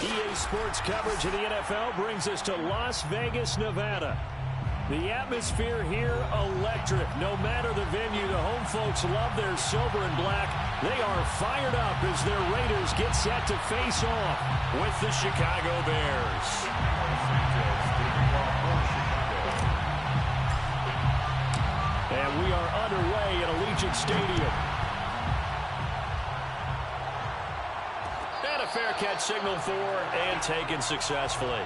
EA Sports coverage of the NFL brings us to Las Vegas, Nevada. The atmosphere here, electric. No matter the venue, the home folks love their silver and black. They are fired up as their Raiders get set to face off with the Chicago Bears. And we are underway at Allegiant Stadium. And a fair catch signaled for and taken successfully.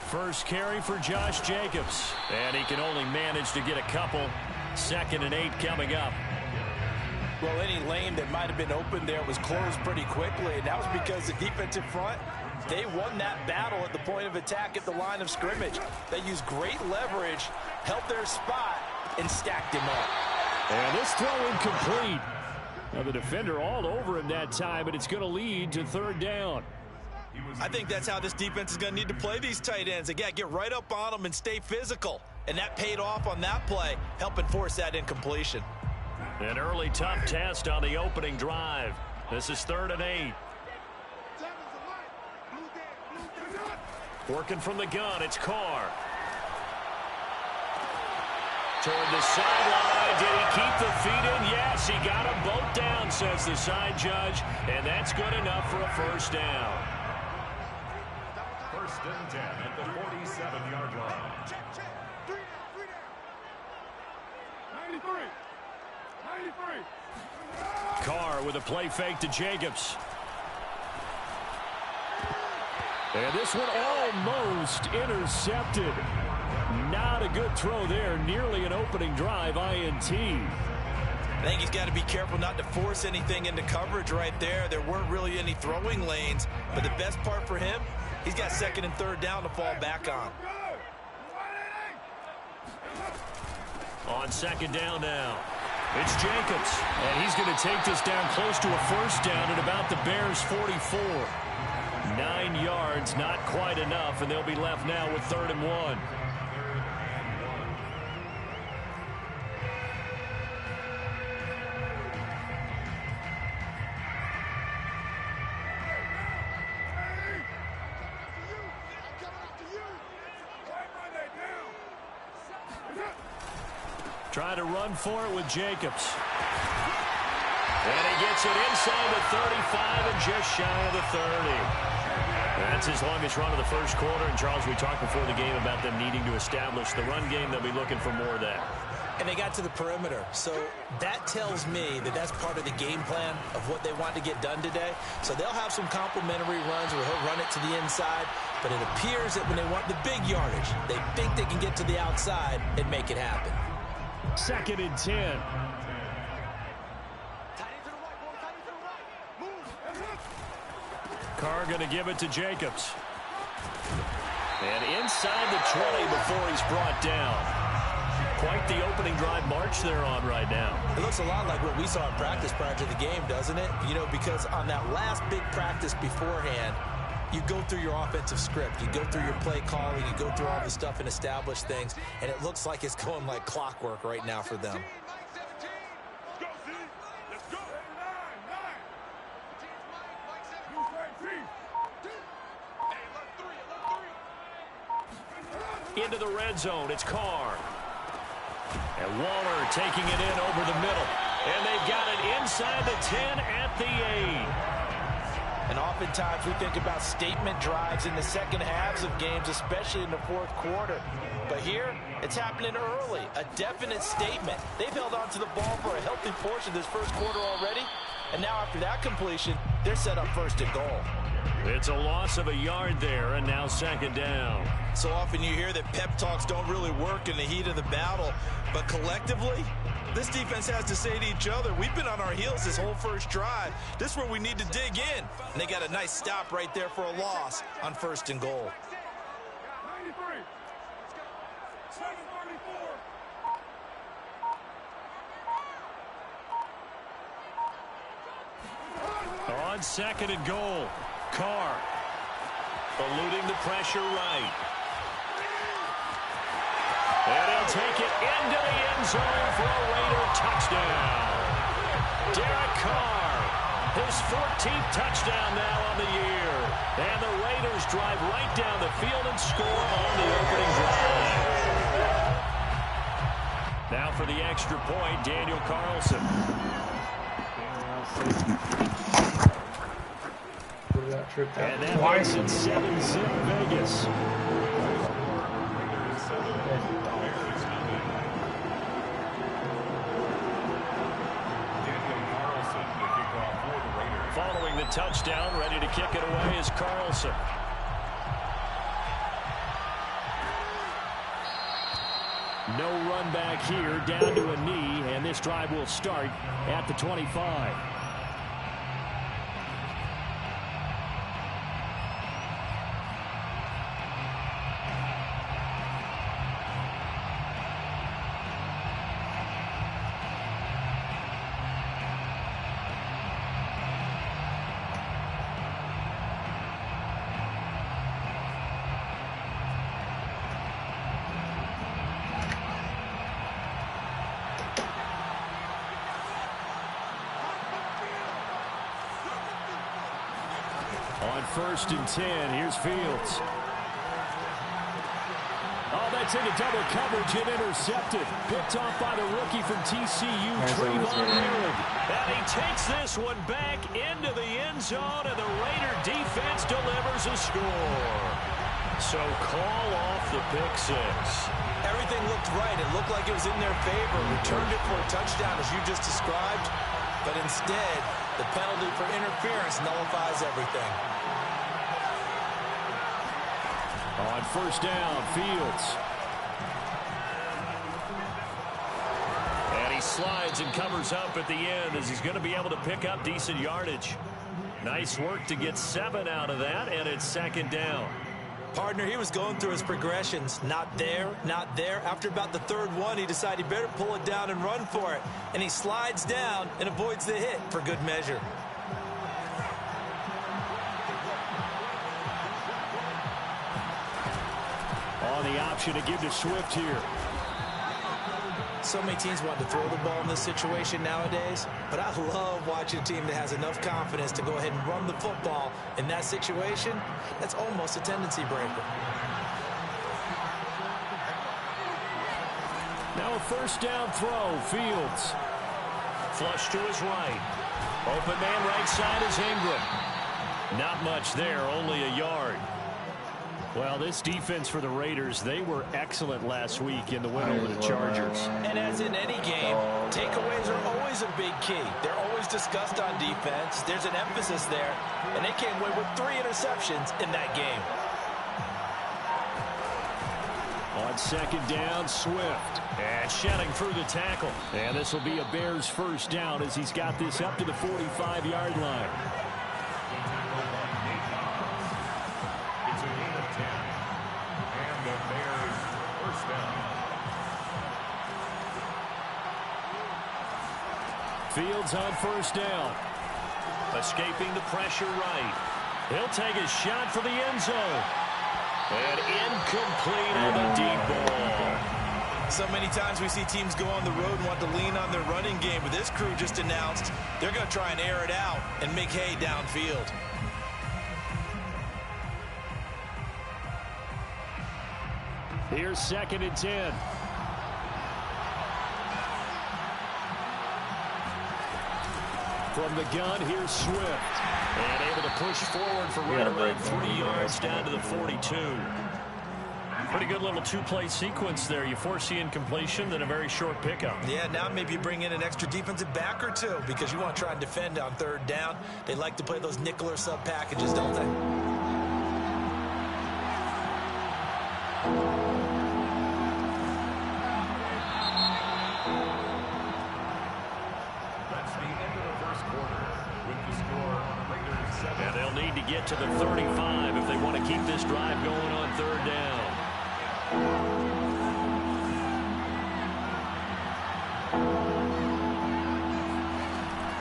First carry for Josh Jacobs. And he can only manage to get a couple. 2nd and 8 coming up. Well, any lane that might have been open there was closed pretty quickly. And that was because the defensive front, they won that battle at the point of attack at the line of scrimmage. They used great leverage, held their spot, and stacked him up. And this throw incomplete. Now the defender all over him that time, but it's going to lead to 3rd down. I think that's how this defense is going to need to play these tight ends. Again, get right up on them and stay physical. And that paid off on that play, helping force that incompletion. An early tough test on the opening drive. This is 3rd and 8. Working from the gun, it's Carr. Toward the sideline. Did he keep the feet in? Yes, he got them both down, says the side judge. And that's good enough for a 1st down. 1st and 10 at the 47-yard line. 93. Carr with a play fake to Jacobs. And this one almost intercepted. Not a good throw there. Nearly an opening drive INT. I think he's got to be careful not to force anything into coverage right there. There weren't really any throwing lanes. But the best part for him, he's got 2nd and 3rd down to fall back on. On 2nd down now. It's Jacobs. And he's going to take this down close to a 1st down at about the Bears' 44. 9 yards, not quite enough, and they'll be left now with 3rd and 1. Trying to run for it with Jacobs. And he gets it inside the 35 and just shy of the 30. That's his longest run of the 1st quarter. And, Charles, we talked before the game about them needing to establish the run game. They'll be looking for more of that. And they got to the perimeter. So that tells me that that's part of the game plan of what they want to get done today. So they'll have some complimentary runs where he'll run it to the inside. But it appears that when they want the big yardage, they think they can get to the outside and make it happen. 2nd and 10. Carr going to give it to Jacobs. And inside the 20 before he's brought down. Quite the opening drive march they're on right now. It looks a lot like what we saw in practice prior to the game, doesn't it? You know, because on that last big practice beforehand, you go through your offensive script. You go through your play calling. You go through all this stuff and establish things. And it looks like it's going like clockwork right now for them. Into the red zone, it's Carr. And Waller taking it in over the middle. And they've got it inside the 10 at the 8. And oftentimes we think about statement drives in the second halves of games, especially in the 4th quarter. But here, it's happening early. A definite statement. They've held on to the ball for a healthy portion of this 1st quarter already. And now after that completion, they're set up 1st and goal. It's a loss of a yard there, and now second down. So often you hear that pep talks don't really work in the heat of the battle, but collectively, this defense has to say to each other, we've been on our heels this whole first drive. This is where we need to dig in. And they got a nice stop right there for a loss on 1st and goal. 93. 734. On 2nd and goal, Carr eluding the pressure right. And he'll take it into the end zone for a Raider touchdown. Derek Carr, his 14th touchdown now on the year. And the Raiders drive right down the field and score on the opening drive. Now for the extra point, Daniel Carlson. And that makes it 7-zip Vegas. Following the touchdown, ready to kick it away is Carlson. No run back here, down to a knee, and this drive will start at the 25. On 1st and 10, here's Fields. Oh, that's into double coverage and intercepted. Picked off by the rookie from TCU, Trayvon Merritt. And he takes this one back into the end zone, and the Raider defense delivers a score. So call off the pick six. Everything looked right. It looked like it was in their favor. Returned it for a touchdown, as you just described. But instead, the penalty for interference nullifies everything. On 1st down, Fields. And he slides and covers up at the end as he's going to be able to pick up decent yardage. Nice work to get 7 out of that, and it's 2nd down. Partner, he was going through his progressions. Not there, not there. After about the 3rd one, he decided he better pull it down and run for it. And he slides down and avoids the hit for good measure. On the option to give to Swift here. So many teams want to throw the ball in this situation nowadays, but I love watching a team that has enough confidence to go ahead and run the football in that situation. That's almost a tendency breaker. Now a 1st down throw, Fields. Flush to his right. Open man right side is Ingram. Not much there, only a yard. Well, this defense for the Raiders, they were excellent last week in the win over the Chargers. And as in any game, takeaways are always a big key. They're always discussed on defense. There's an emphasis there, and they came away with 3 interceptions in that game. On 2nd down, Swift. And shedding through the tackle. And this will be a Bears 1st down as he's got this up to the 45-yard line. Fields on 1st down. Escaping the pressure right. He'll take a shot for the end zone. And incomplete on the deep ball. So many times we see teams go on the road and want to lean on their running game, but this crew just announced they're going to try and air it out and make hay downfield. Here's 2nd and 10. From the gun, here's Swift. And able to push forward for right around 3 yards down to the 42. Pretty good little two-play sequence there. You force the incompletion, then a very short pickup. Yeah, now maybe you bring in an extra defensive back or two because you want to try and defend on third down. They like to play those nickel or sub packages, don't they? That's the end of the first quarter with the score Raiders 7. And they'll need to get to the 35 if they want to keep this drive going on third down.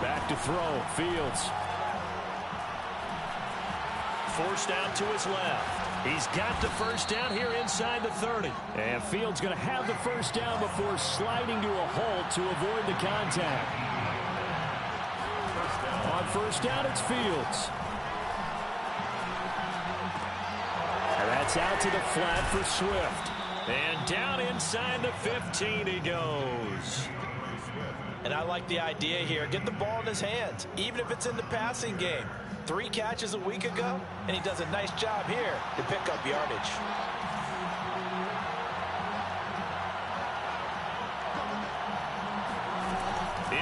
Back to throw. Fields. Forced out to his left. He's got the first down here inside the 30. And Fields going to have the first down before sliding to a halt to avoid the contact. On first down, it's Fields. And that's out to the flat for Swift. And down inside the 15 he goes. And I like the idea here. Get the ball in his hands, even if it's in the passing game. 3 catches a week ago, and he does a nice job here to pick up yardage.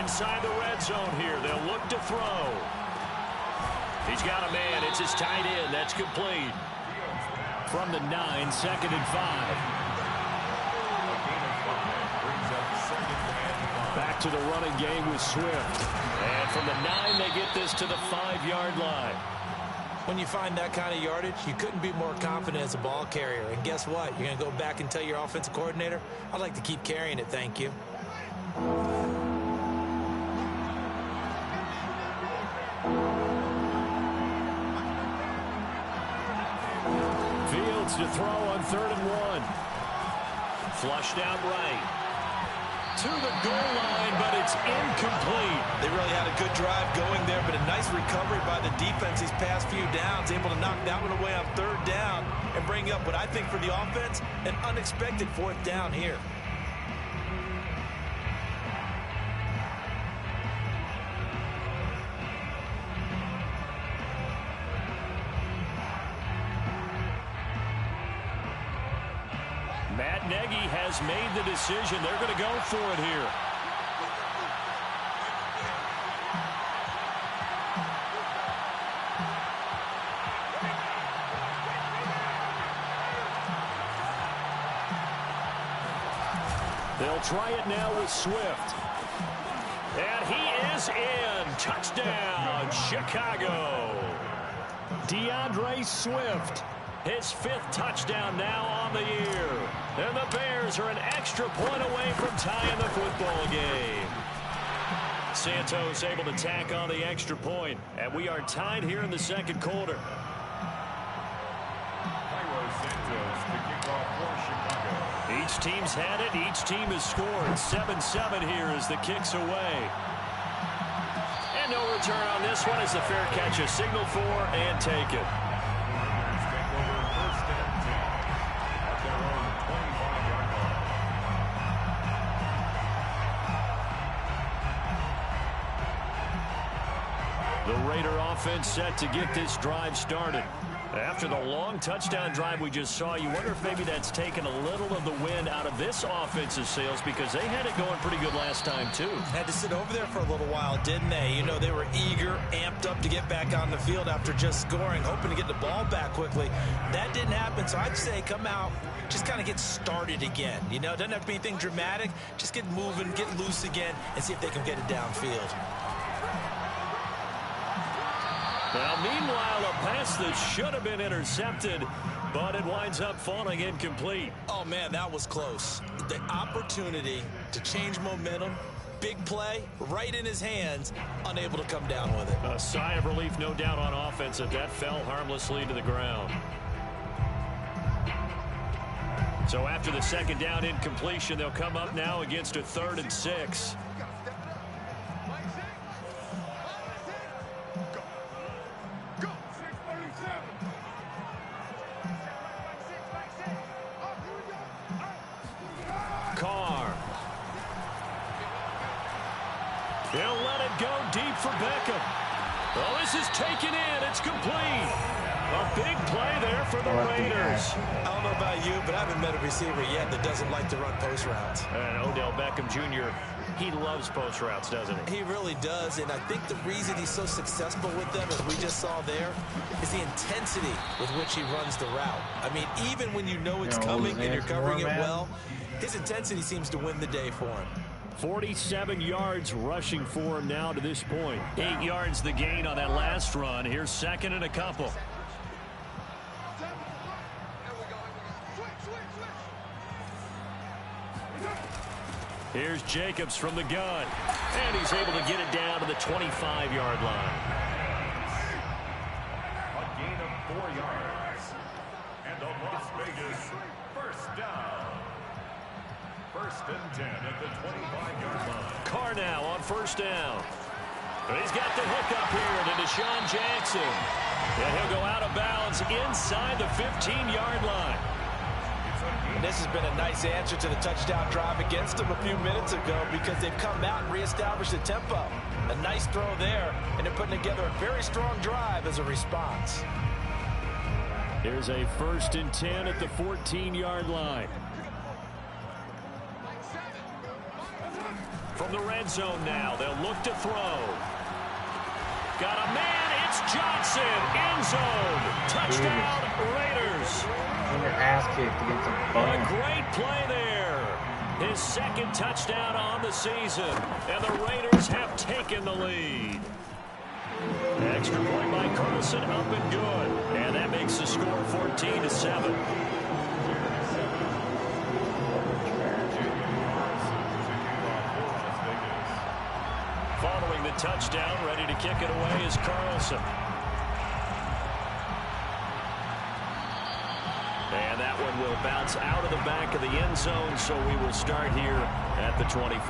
Inside the red zone here, they'll look to throw. He's got a man. It's his tight end. That's complete. From the 9, 2nd and 5. Back to the running game with Swift. And from the 9, they get this to the 5-yard line. When you find that kind of yardage, you couldn't be more confident as a ball carrier. And guess what? You're going to go back and tell your offensive coordinator, I'd like to keep carrying it, thank you. Fields to throw on 3rd and 1. Flushed out right. To the goal line, but it's incomplete. They really had a good drive going there, but a nice recovery by the defense these past few downs, able to knock that one away on 3rd down and bring up what I think for the offense, an unexpected 4th down here. Matt Nagy has made the decision. They're going to go for it here. They'll try it now with Swift. And he is in. Touchdown, Chicago. DeAndre Swift. His 5th touchdown now on the year. And the Bears are an extra point away from tying the football game. Santos able to tack on the extra point. And we are tied here in the 2nd quarter. Each team's had it. Each team has scored. 7-7 here as the kick's away. And no return on this one as the fair catch is signaled for and taken. The Raider offense set to get this drive started. After the long touchdown drive we just saw, you wonder if maybe that's taken a little of the wind out of this offense's sails because they had it going pretty good last time, too. Had to sit over there for a little while, didn't they? You know, they were eager, amped up to get back on the field after just scoring, hoping to get the ball back quickly. That didn't happen, so I'd say come out, just kind of get started again. You know, it doesn't have to be anything dramatic. Just get moving, get loose again, and see if they can get it downfield. Now, meanwhile, a pass that should have been intercepted, but it winds up falling incomplete. Oh, man, that was close. The opportunity to change momentum, big play, right in his hands, unable to come down with it. A sigh of relief, no doubt, on offense, that that fell harmlessly to the ground. So after the 2nd down incompletion, they'll come up now against a 3rd and 6. He'll let it go deep for Beckham. Oh, this is taken in. It's complete. A big play there for the Raiders. I don't know about you, but I haven't met a receiver yet that doesn't like to run post routes. And Odell Beckham Jr., he loves post routes, doesn't he? He really does, and I think the reason he's so successful with them, as we just saw there, is the intensity with which he runs the route. I mean, even when you know it's coming and you're covering it well, his intensity seems to win the day for him. 47 yards rushing for him now to this point. 8 yards the gain on that last run. Here's second and a couple. Here's Jacobs from the gun. And he's able to get it down to the 25-yard line. A gain of 4 yards. And the Las Vegas first down. First and 10 at the 25-yard line. Carr now on first down. And he's got the hook up here to Deshaun Jackson. And he'll go out of bounds inside the 15-yard line. And this has been a nice answer to the touchdown drive against them a few minutes ago, because they've come out and reestablished the tempo. A nice throw there, and they're putting together a very strong drive as a response. Here's a first and 10 at the 14-yard line. From the red zone now, they'll look to throw. Got a man, it's Johnson, end zone. Touchdown, Raiders. Your ass kicked against a bum. A great play there. His second touchdown on the season, and the Raiders have taken the lead. Extra point by Carlson, up and good. And that makes the score 14-7. Following the touchdown, ready to kick it away is Carlson. And that one will bounce out of the back of the end zone, so we will start here at the 25.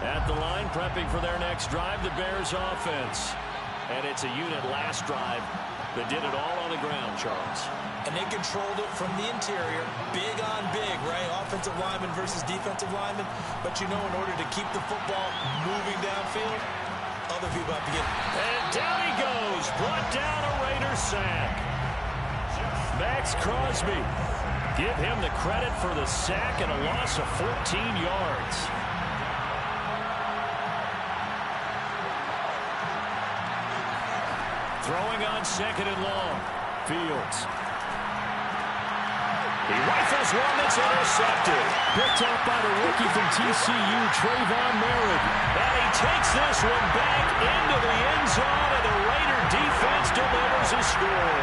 At the line, prepping for their next drive, the Bears offense. And it's a unit last drive that did it all on the ground, Charles. And they controlled it from the interior. Big on big, right? Offensive lineman versus defensive lineman. But you know, in order to keep the football moving downfield, other people have to get... And down he goes. Brought down a Raider sack. Max Crosby. Give him the credit for the sack and a loss of 14 yards. Throwing on second and long. Fields. He rifles one that's intercepted. Picked up by the rookie from TCU, Trayvon Merritt. And he takes this one back into the end zone, and the Raider defense delivers a score.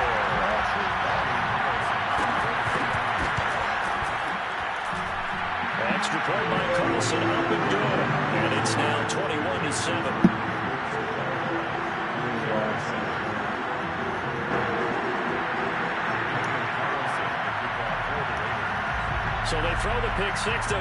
Extra point by Carlson, up and good. And it's now 21-7. So they throw the pick six. They'll